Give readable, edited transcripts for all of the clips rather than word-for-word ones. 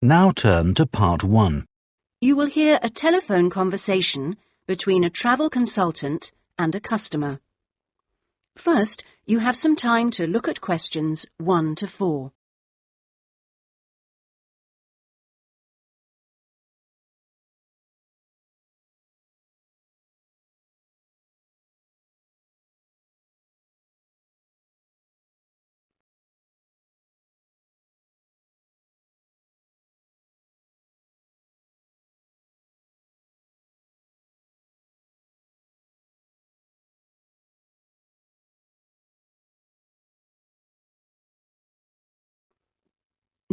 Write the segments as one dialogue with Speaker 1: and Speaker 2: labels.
Speaker 1: Now turn to Part 1.
Speaker 2: You will hear a telephone conversation between a travel consultant and a customer. First, you have some time to look at questions 1 to 4.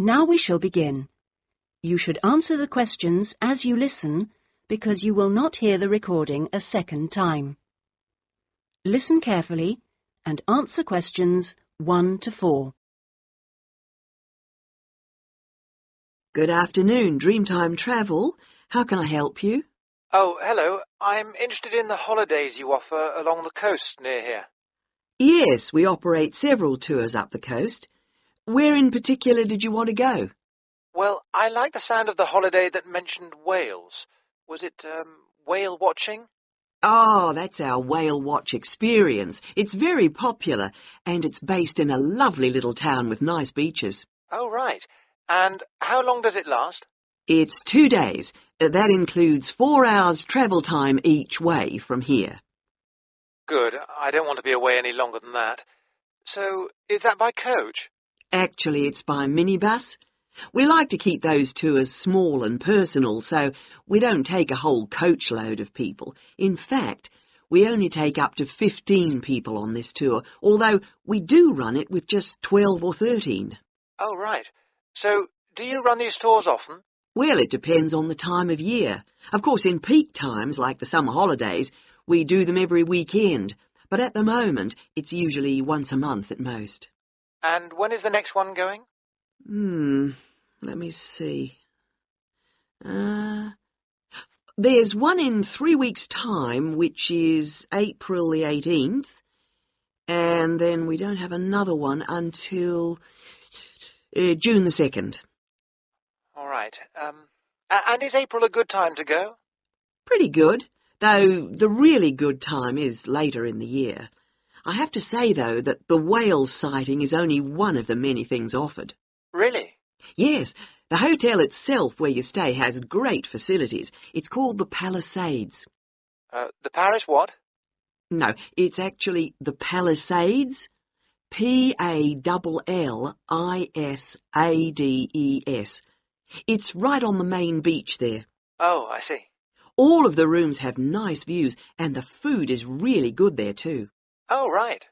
Speaker 2: Now we shall begin. You should answer the questions as you listen because you will not hear the recording a second time. Listen carefully and answer questions 1 to 4.
Speaker 3: Good afternoon, Dreamtime Travel. How can I help you?
Speaker 4: Oh, hello. I'm interested in the holidays you offer along the coast near here.
Speaker 3: Yes, we operate several tours up the coast. Where in particular did you want to go?
Speaker 4: Well, I like the sound of the holiday that mentioned whales. Was it, whale watching?
Speaker 3: Oh, that's our Whale Watch experience. It's very popular, and it's based in a lovely little town with nice beaches.
Speaker 4: Oh, right. And how long does it last?
Speaker 3: It's 2 days. That includes 4 hours travel time each way from here.
Speaker 4: Good. I don't want to be away any longer than that. So, is that by coach?
Speaker 3: Actually, it's by minibus. We like to keep those tours small and personal, so we don't take a whole coachload of people. In fact, we only take up to 15 people on this tour, although we do run it with just 12 or 13.
Speaker 4: Oh, right. So, do you run these tours often?
Speaker 3: Well, it depends on the time of year. Of course, in peak times, like the summer holidays, we do them every weekend, but at the moment, it's usually once a month at most.
Speaker 4: And when is the next one going?
Speaker 3: Let me see. There's one in 3 weeks' time, which is April the 18th, and then we don't have another one until June the 2nd.
Speaker 4: All right. And is April a good time to go?
Speaker 3: Pretty good, though the really good time is later in the year. I have to say, though, that the whale sighting is only one of the many things offered.
Speaker 4: Really?
Speaker 3: Yes, the hotel itself where you stay has great facilities. It's called the Palisades.
Speaker 4: The Paris what?
Speaker 3: No, it's actually the Palisades. Pallissades. It's right on the main beach there.
Speaker 4: Oh, I see.
Speaker 3: All of the rooms have nice views, and the food is really good there too.
Speaker 4: Oh, right.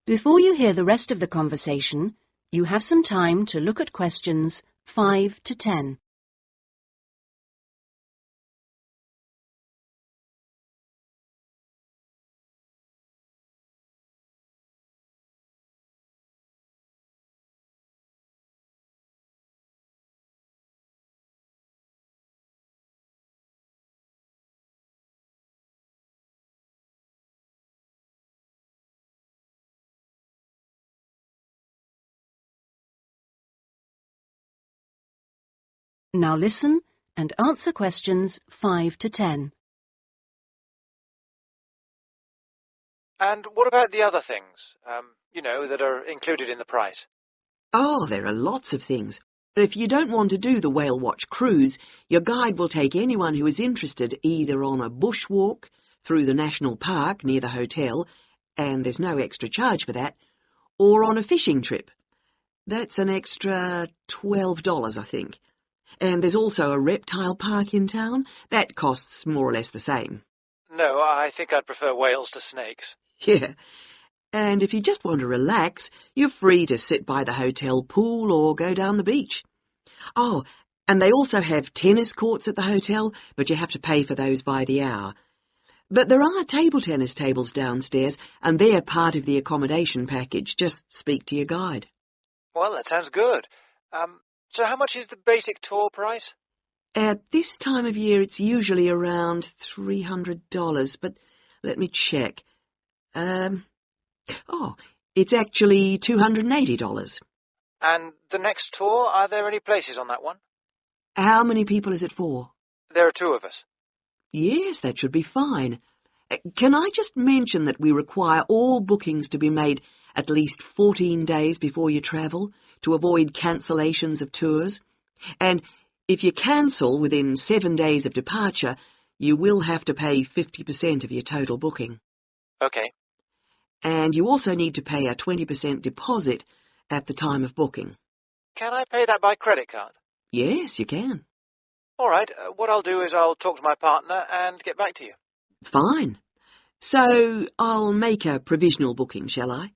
Speaker 2: Before you hear the rest of the conversation, you have some time to look at questions 5 to 10. Now listen and answer questions 5 to 10.
Speaker 4: And what about the other things, that are included in the price?
Speaker 3: Oh, there are lots of things. If you don't want to do the Whale Watch cruise, your guide will take anyone who is interested either on a bushwalk through the national park near the hotel, and there's no extra charge for that, or on a fishing trip. That's an extra $12, I think. And there's also a reptile park in town. That costs more or less the same.
Speaker 4: No, I think I'd prefer whales to snakes.
Speaker 3: Yeah. And if you just want to relax, you're free to sit by the hotel pool or go down the beach. Oh, and they also have tennis courts at the hotel, but you have to pay for those by the hour. But there are table tennis tables downstairs, and they're part of the accommodation package. Just speak to your guide.
Speaker 4: Well, that sounds good. So how much is the basic tour price?
Speaker 3: At this time of year, it's usually around $300, but let me check. It's actually $280.
Speaker 4: And the next tour, are there any places on that one?
Speaker 3: How many people is it for?
Speaker 4: There are 2 of us.
Speaker 3: Yes, that should be fine. Can I just mention that we require all bookings to be made at least 14 days before you travel to avoid cancellations of tours? And if you cancel within 7 days of departure, you will have to pay 50% of your total booking.
Speaker 4: Okay.
Speaker 3: And you also need to pay a 20% deposit at the time of booking.
Speaker 4: Can I pay that by credit card?
Speaker 3: Yes, you can.
Speaker 4: All right. What I'll do is I'll talk to my partner and get back to you.
Speaker 3: Fine. So I'll make a provisional booking, shall I?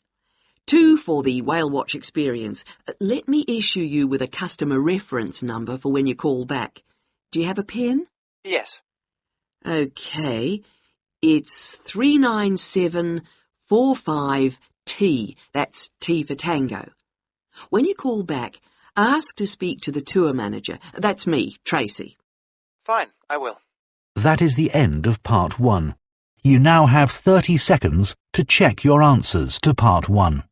Speaker 3: 2 for the whale watch experience. Let me issue you with a customer reference number for when you call back. Do you have a pen?
Speaker 4: Yes.
Speaker 3: OK. It's 39745T. That's T for Tango. When you call back, ask to speak to the tour manager. That's me, Tracy.
Speaker 4: Fine, I will.
Speaker 1: That is the end of Part 1. You now have 30 seconds to check your answers to Part 1.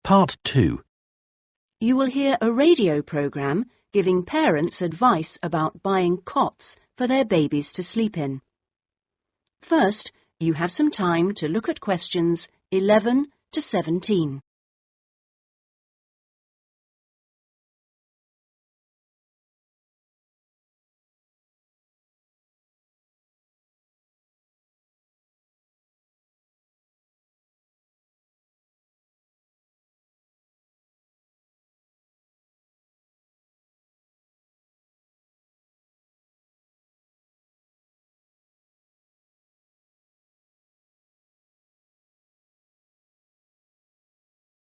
Speaker 1: Part 2.
Speaker 2: You will hear a radio program giving parents advice about buying cots for their babies to sleep in. First, you have some time to look at questions 11 to 17.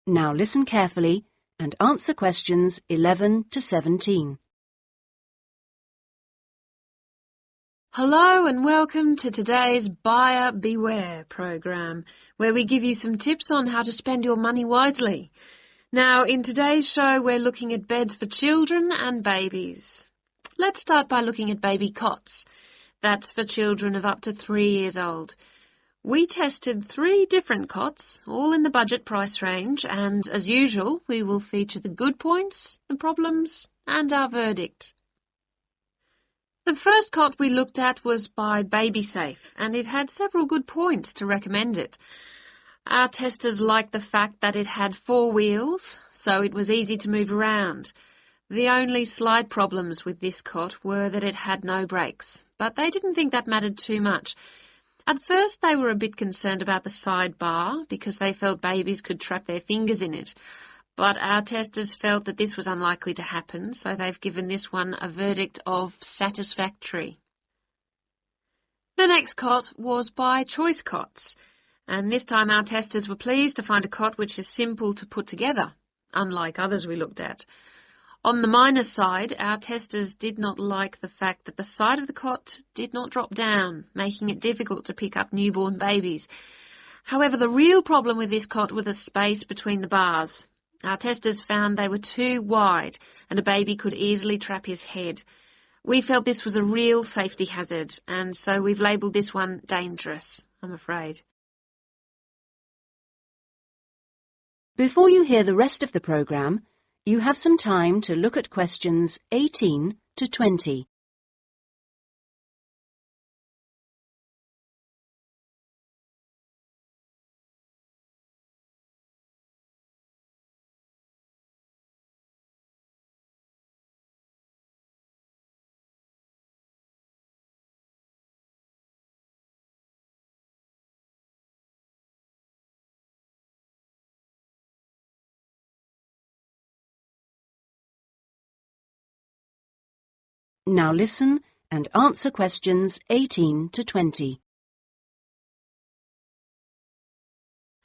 Speaker 2: Now listen carefully and answer questions 11 to 17.
Speaker 5: Hello and welcome to today's Buyer Beware program, where we give you some tips on how to spend your money wisely. Now, in today's show, we're looking at beds for children and babies. Let's start by looking at baby cots. That's for children of up to 3 years old. We tested 3 different cots, all in the budget price range, and as usual, we will feature the good points, the problems, and our verdict. The first cot we looked at was by BabySafe, and it had several good points to recommend it. Our testers liked the fact that it had 4 wheels, so it was easy to move around. The only slight problems with this cot were that it had no brakes, but they didn't think that mattered too much. At first they were a bit concerned about the sidebar because they felt babies could trap their fingers in it, but our testers felt that this was unlikely to happen, so they've given this one a verdict of satisfactory. The next cot was by Choice Cots, and this time our testers were pleased to find a cot which is simple to put together, unlike others we looked at. On the minus side, our testers did not like the fact that the side of the cot did not drop down, making it difficult to pick up newborn babies. However, the real problem with this cot was the space between the bars. Our testers found they were too wide and a baby could easily trap his head. We felt this was a real safety hazard, and so we've labelled this one dangerous, I'm afraid.
Speaker 2: Before you hear the rest of the program, you have some time to look at questions 18 to 20. Now listen and answer questions 18 to 20.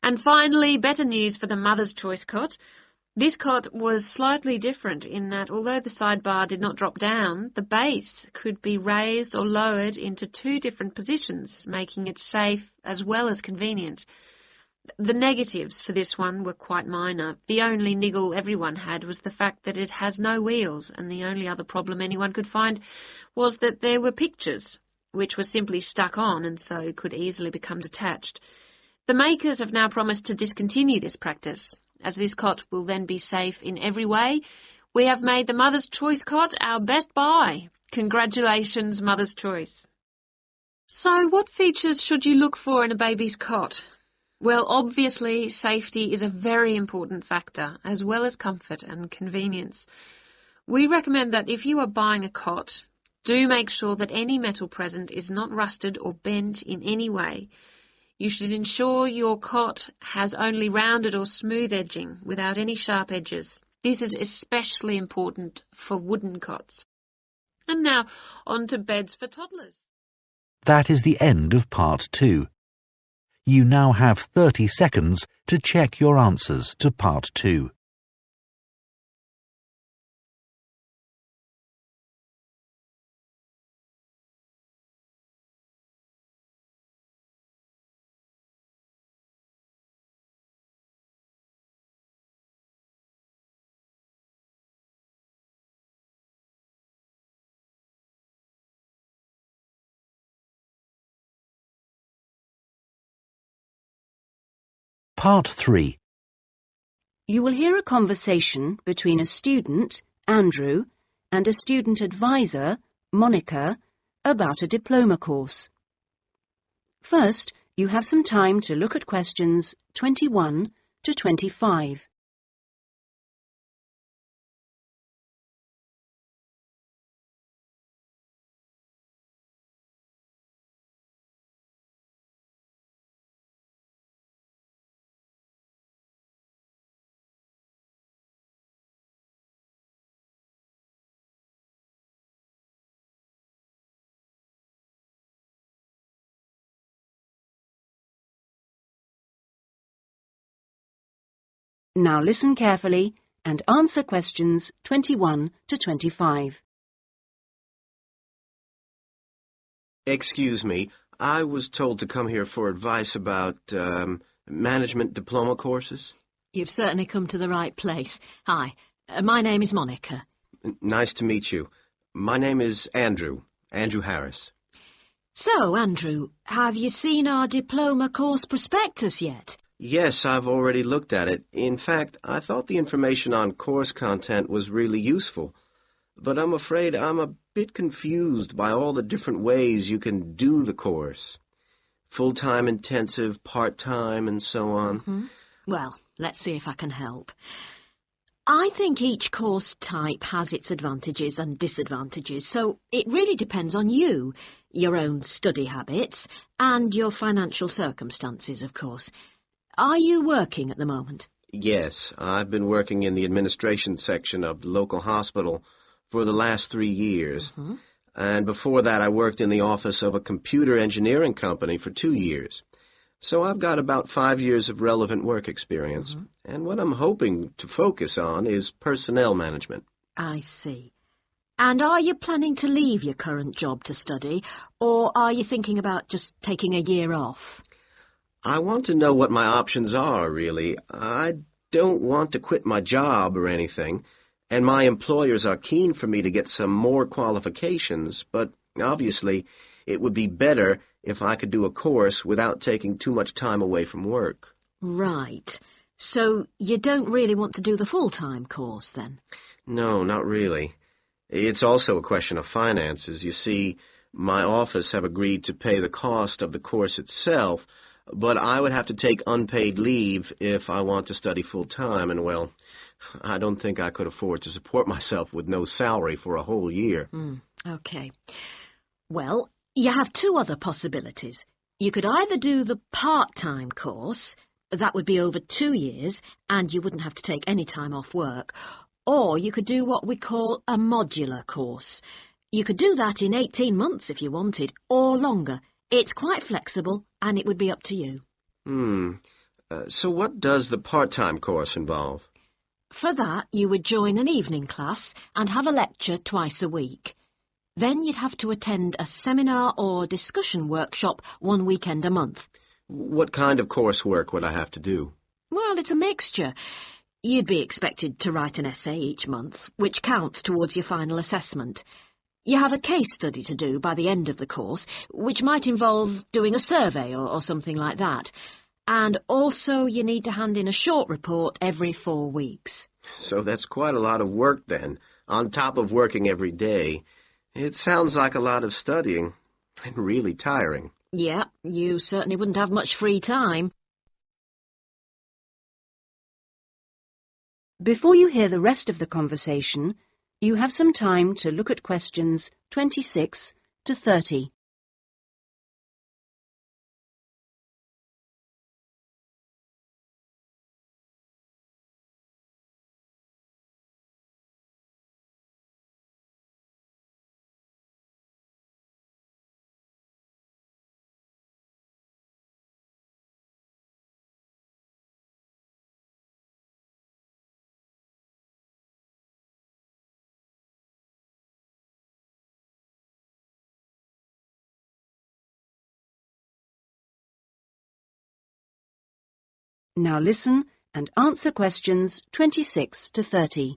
Speaker 5: And finally, better news for the Mother's Choice cot. This cot was slightly different in that although the sidebar did not drop down, the base could be raised or lowered into two different positions, making it safe as well as convenient. The negatives for this one were quite minor. The only niggle everyone had was the fact that it has no wheels, and the only other problem anyone could find was that there were pictures, which were simply stuck on and so could easily become detached. The makers have now promised to discontinue this practice. As this cot will then be safe in every way, we have made the Mother's Choice cot our best buy. Congratulations, Mother's Choice. So what features should you look for in a baby's cot? Well, obviously, safety is a very important factor, as well as comfort and convenience. We recommend that if you are buying a cot, do make sure that any metal present is not rusted or bent in any way. You should ensure your cot has only rounded or smooth edging without any sharp edges. This is especially important for wooden cots. And now, on to beds for toddlers.
Speaker 1: That is the end of Part 2. You now have 30 seconds to check your answers to Part 2. Part 3.
Speaker 2: You will hear a conversation between a student, Andrew, and a student advisor, Monica, about a diploma course. First, you have some time to look at questions 21 to 25. Now listen carefully and answer questions 21 to 25.
Speaker 6: Excuse me, I was told to come here for advice about management diploma courses.
Speaker 7: You've certainly come to the right place. Hi, my name is Monica.
Speaker 6: Nice to meet you. My name is Andrew Harris.
Speaker 7: So, Andrew, have you seen our diploma course prospectus yet?
Speaker 6: Yes, I've already looked at it. In fact, I thought the information on course content was really useful. But I'm afraid I'm a bit confused by all the different ways you can do the course. Full-time intensive, part-time, and so on.
Speaker 7: Well, let's see if I can help. I think each course type has its advantages and disadvantages, so it really depends on you, your own study habits, and your financial circumstances, of course. Are you working at the moment?
Speaker 6: Yes, I've been working in the administration section of the local hospital for the last 3 years. And before that, I worked in the office of a computer engineering company for 2 years. So I've got about 5 years of relevant work experience. And what I'm hoping to focus on is personnel management.
Speaker 7: I see. And are you planning to leave your current job to study, or are you thinking about just taking a year off?
Speaker 6: I want to know what my options are, really. I don't want to quit my job or anything, and my employers are keen for me to get some more qualifications, but obviously it would be better if I could do a course without taking too much time away from work.
Speaker 7: Right. So you don't really want to do the full-time course, then?
Speaker 6: No, not really. It's also a question of finances. You see, my office have agreed to pay the cost of the course itself, but I would have to take unpaid leave if I want to study full-time, and, well, I don't think I could afford to support myself with no salary for a whole year.
Speaker 7: Okay. Well, you have two other possibilities. You could either do the part-time course, that would be over 2 years, and you wouldn't have to take any time off work, or you could do what we call a modular course. You could do that in 18 months if you wanted, or longer. It's quite flexible, and it would be up to you.
Speaker 6: So what does the part-time course involve?
Speaker 7: For that, you would join an evening class and have a lecture twice a week. Then you'd have to attend a seminar or discussion workshop one weekend a month.
Speaker 6: What kind of coursework would I have to do?
Speaker 7: Well, it's a mixture. You'd be expected to write an essay each month, which counts towards your final assessment. You have a case study to do by the end of the course, which might involve doing a survey or something like that. And also you need to hand in a short report every 4 weeks.
Speaker 6: So that's quite a lot of work then, on top of working every day. It sounds like a lot of studying, and really tiring.
Speaker 7: Yeah, you certainly wouldn't have much free time.
Speaker 2: Before you hear the rest of the conversation, you have some time to look at questions 26 to 30. Now listen and answer questions 26 to 30.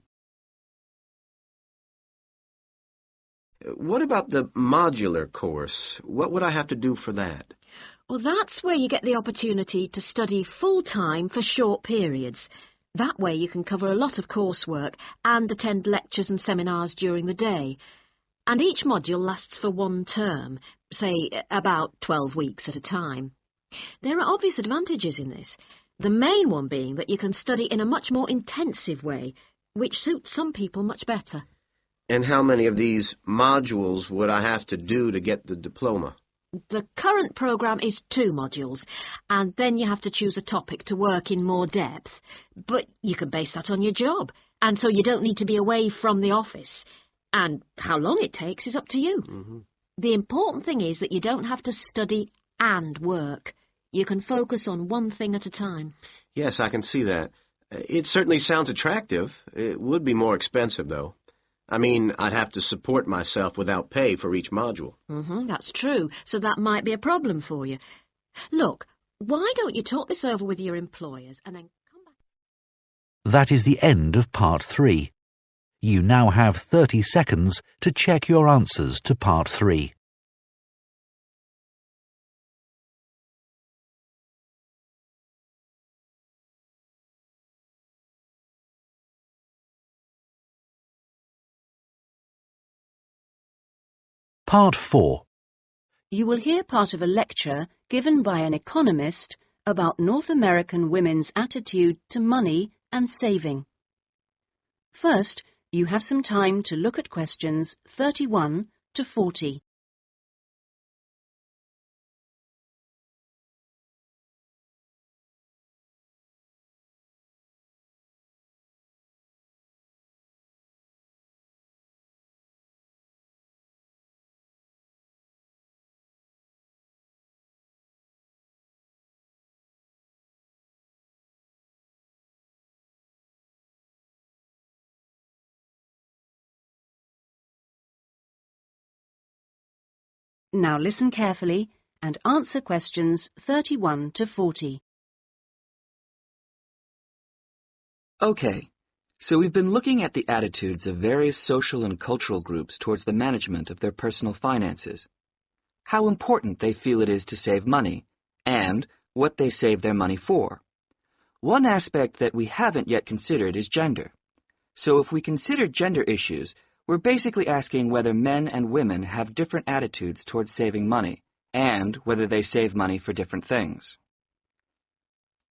Speaker 6: What about the modular course? What would I have to do for that?
Speaker 7: Well, that's where you get the opportunity to study full-time for short periods. That way you can cover a lot of coursework and attend lectures and seminars during the day. And each module lasts for 1 term, say about 12 weeks at a time. There are obvious advantages in this. The main one being that you can study in a much more intensive way, which suits some people much better.
Speaker 6: And how many of these modules would I have to do to get the diploma?
Speaker 7: The current programme is 2 modules, and then you have to choose a topic to work in more depth. But you can base that on your job, and so you don't need to be away from the office. And how long it takes is up to you.
Speaker 6: Mm-hmm.
Speaker 7: The important thing is that you don't have to study and work. You can focus on one thing at a time.
Speaker 6: Yes, I can see that. It certainly sounds attractive. It would be more expensive, though. I mean, I'd have to support myself without pay for each module.
Speaker 7: That's true, so that might be a problem for you. Look, why don't you talk this over with your employers and then come back?
Speaker 1: That is the end of Part 3. You now have 30 seconds to check your answers to Part 3. Part 4.
Speaker 2: You will hear part of a lecture given by an economist about North American women's attitude to money and saving. First, you have some time to look at questions 31 to 40. Now listen carefully and answer questions 31 to 40.
Speaker 8: Okay, so we've been looking at the attitudes of various social and cultural groups towards the management of their personal finances, how important they feel it is to save money, and what they save their money for. One aspect that we haven't yet considered is gender. So if we consider gender issues, we're basically asking whether men and women have different attitudes towards saving money, and whether they save money for different things.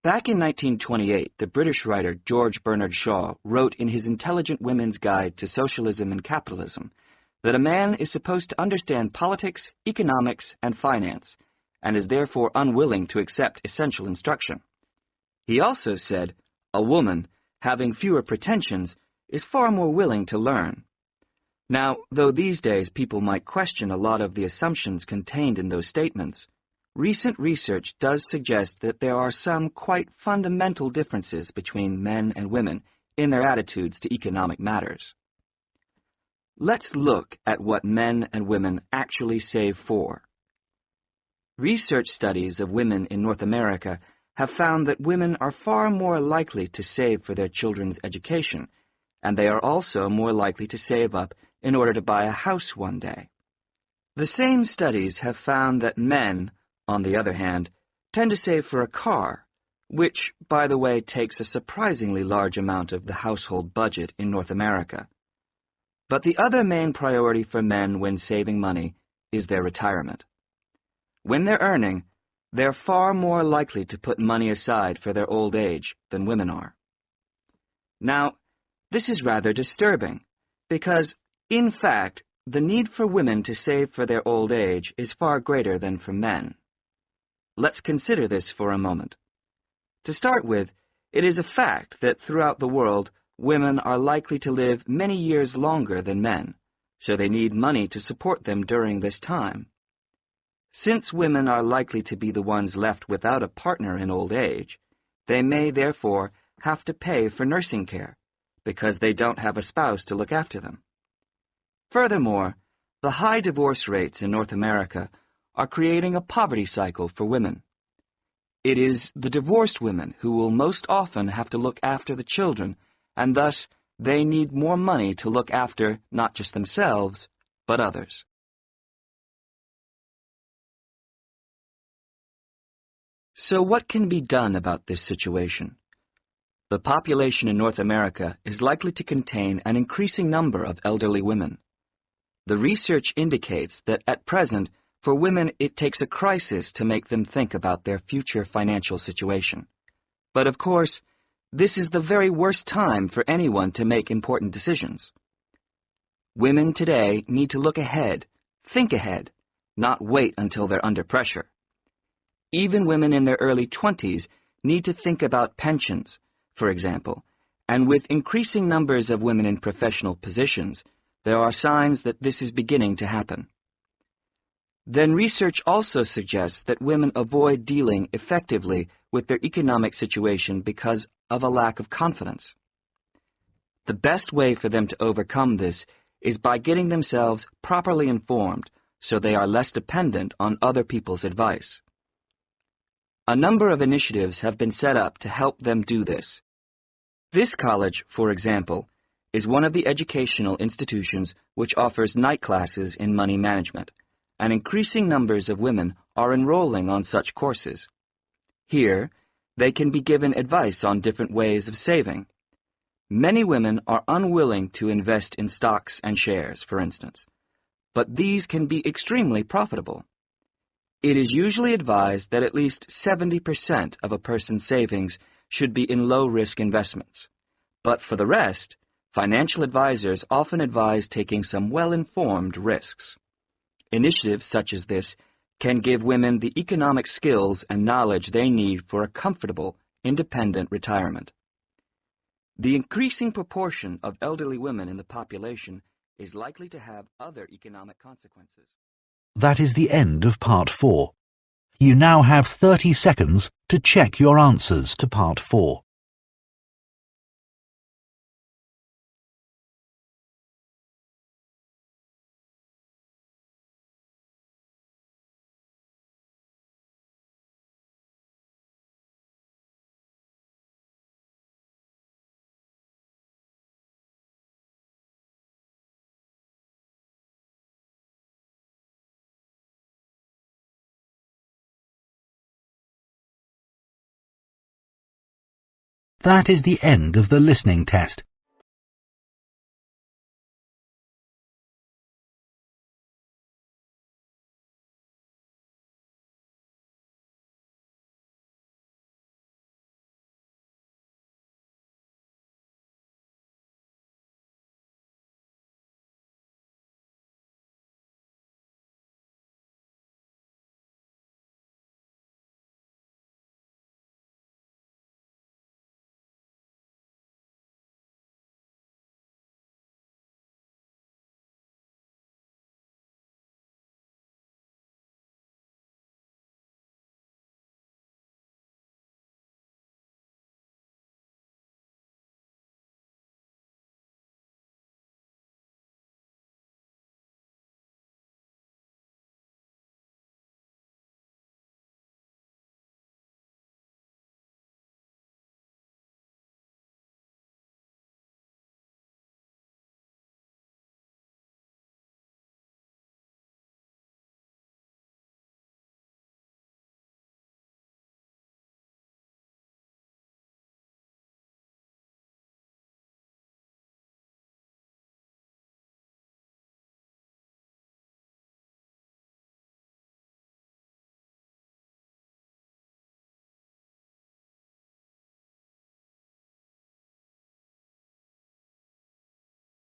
Speaker 8: Back in 1928, the British writer George Bernard Shaw wrote in his Intelligent Women's Guide to Socialism and Capitalism that a man is supposed to understand politics, economics, and finance, and is therefore unwilling to accept essential instruction. He also said, a woman, having fewer pretensions, is far more willing to learn. Now, though these days people might question a lot of the assumptions contained in those statements, recent research does suggest that there are some quite fundamental differences between men and women in their attitudes to economic matters. Let's look at what men and women actually save for. Research studies of women in North America have found that women are far more likely to save for their children's education, and they are also more likely to save up in order to buy a house one day. The same studies have found that men, on the other hand, tend to save for a car, which, by the way, takes a surprisingly large amount of the household budget in North America. But the other main priority for men when saving money is their retirement. When they're earning, they're far more likely to put money aside for their old age than women are. Now, this is rather disturbing, because, in fact, the need for women to save for their old age is far greater than for men. Let's consider this for a moment. To start with, it is a fact that throughout the world, women are likely to live many years longer than men, so they need money to support them during this time. Since women are likely to be the ones left without a partner in old age, they may therefore have to pay for nursing care, because they don't have a spouse to look after them. Furthermore, the high divorce rates in North America are creating a poverty cycle for women. It is the divorced women who will most often have to look after the children, and thus they need more money to look after not just themselves, but others. So what can be done about this situation? The population in North America is likely to contain an increasing number of elderly women. The research indicates that at present, for women, it takes a crisis to make them think about their future financial situation. But of course, this is the very worst time for anyone to make important decisions. Women today need to look ahead, think ahead, not wait until they're under pressure. Even women in their early 20s need to think about pensions, for example, and with increasing numbers of women in professional positions, there are signs that this is beginning to happen. Then research also suggests that women avoid dealing effectively with their economic situation because of a lack of confidence. The best way for them to overcome this is by getting themselves properly informed so they are less dependent on other people's advice. A number of initiatives have been set up to help them do this. This college, for example, is one of the educational institutions which offers night classes in money management, and increasing numbers of women are enrolling on such courses. Here, they can be given advice on different ways of saving. Many women are unwilling to invest in stocks and shares, for instance, but these can be extremely profitable. It is usually advised that at least 70% of a person's savings should be in low-risk investments. But for the rest, financial advisors often advise taking some well-informed risks. Initiatives such as this can give women the economic skills and knowledge they need for a comfortable, independent retirement. The increasing proportion of elderly women in the population is likely to have other economic consequences.
Speaker 1: That is the end of Part 4. You now have 30 seconds to check your answers to Part 4. That is the end of the listening test.